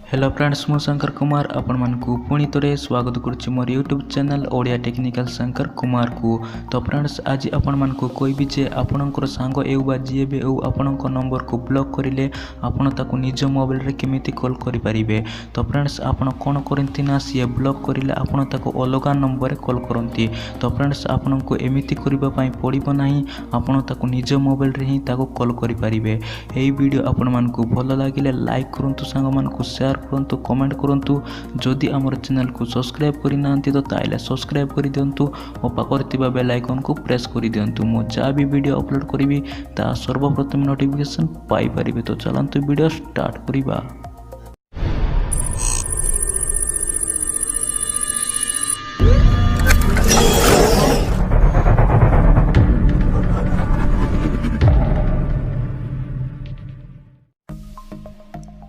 Hello friends मु शंकर कुमार आपण मानकु पुणी तोरे स्वागत करुच्ची मोर YouTube channel Odia technical Shankar Kumar को। तो फ्रेंड्स आज आपण मानकु कोई जे आपणकर सांग एउ बा जी भी एउ आपणक नंबर को ब्लॉक करिले आपण ताकू निज मोबाइल रे केमिति कॉल करि परिबे। तो फ्रेंड्स आपण कोन करंती ना सी ब्लॉक करिले आपण ताकू अलगा नंबर रे कॉल करंती। तो फ्रेंड्स आपणको एमिति करिबा पई पड़िबो नाही, आपण ताकू निज मोबाइल रे ही ताकू कॉल करि परिबे। एई वीडियो आपण मानकु भलो लागिले लाइक करंतु, सांग मानकु शेयर करंतु, कमेंट करंतु। जदि हमर चैनल को सब्सक्राइब करि नांती तो ताइले सब्सक्राइब करि दियंतु और पाखर थिबा बेल आइकन को प्रेस करि दियंतु। मो जा भी वीडियो अपलोड करिवि ता सर्वप्रथम नोटिफिकेशन पाई परिबे। तो चलंतु वीडियो स्टार्ट करिबा।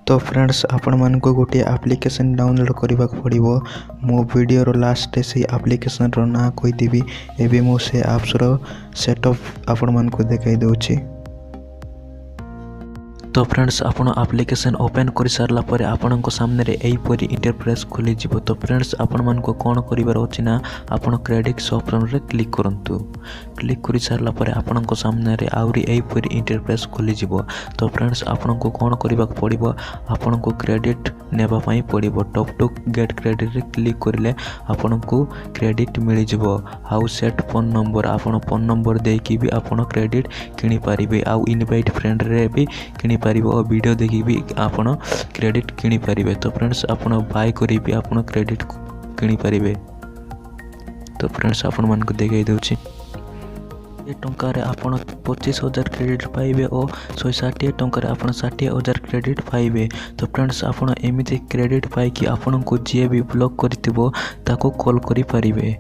तो फ्रेंड्स आपण मानक गोटे एप्लिकेशन डाउनलोड करने को पड़ो। मो वीडियो लास्ट से एप्लिकेशन रो ना कहीदेवी। एबे मो से एप्स रो सेटअप आपण मानक देखाई दूची। तो फ्रेंड्स आपण एप्लिकेशन ओपन कर सारला परे आपण सामने रे एई परी इंटरफेस खोली जिवो। तो फ्रेंड्स आपण मानक कोन करिवार अछि ना आपण क्रेडिट्स ऑप्शन रे क्लिक करंतु। क्लिक करि सारला परे आपण सामने रे आउरी एई परी इंटरफेस खोली जिवो। तो फ्रेंड्स आपण को कोन करिबा पड़िबो, आपण को क्रेडिट नेबा पई पड़िबो। टॉप टू गेट क्रेडिट रे क्लिक करिले आपण को क्रेडिट मिलि जिवो। हाउ सेट फोन नंबर, आपण फोन नंबर दे कि भी आपण क्रेडिट किनि पारिबे। आउ इनवाइट फ्रेंड रे भी किनि पारिबो और वीडियो देखि भी आपण क्रेडिट किनि पारिबे। तो फ्रेंड्स आपण बाय करि भी आपण क्रेडिट किनि पारिबे। तो फ्रेंड्स आपण मान को देखाई दउछि ये टंकार आपण 25,000 क्रेडिट पाइबे और 160 टंकार आपण 60,000 क्रेडिट पाइबे। तो फ्रेंड्स आपण एमिति क्रेडिट पाई कि आपण को जे भी ब्लॉक करथिबो ताको कॉल करि पारिबे।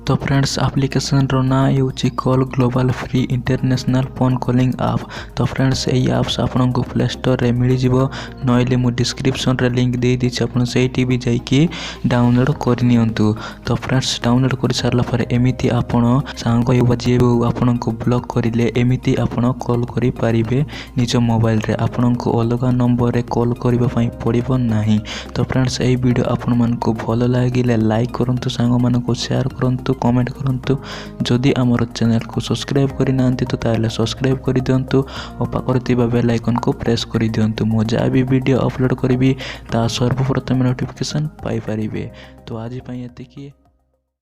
तो फ्रेंड्स एप्लिकेशन रो ना होची call global free international phone calling app. तो फ्रेंड्स एई ऐप्स आपन को प्ले स्टोर रे मिली जिवो, नइले मु डिस्क्रिप्शन रे लिंक दे दिछि, आपन सेठी भी जाई कि डाउनलोड कर नियंतु। तो फ्रेंड्स डाउनलोड कर सारला पर एमिति आपन सांग यो बजे आपन को ब्लॉक करिले एमिति आपन कॉल करि पारिबे निज मोबाइल रे। आपन को अलगा नंबर रे कॉल करिबा पई पड़िबो नाही। तो फ्रेंड्स एई वीडियो आपन मन को भलो लागिले लाइक करंतु, सांग मन को शेयर करंतु, कमेंट करंतु। जदि हमर चैनल को सब्सक्राइब करि नांती तो ताले सब्सक्राइब करि दियंतु और पाखर थिबा बेल आइकन को प्रेस करि दियंतु। मो जा भी वीडियो अपलोड करिवि ता सर्वप्रथम नोटिफिकेशन पाई परिबे। तो आज पई एतिकी।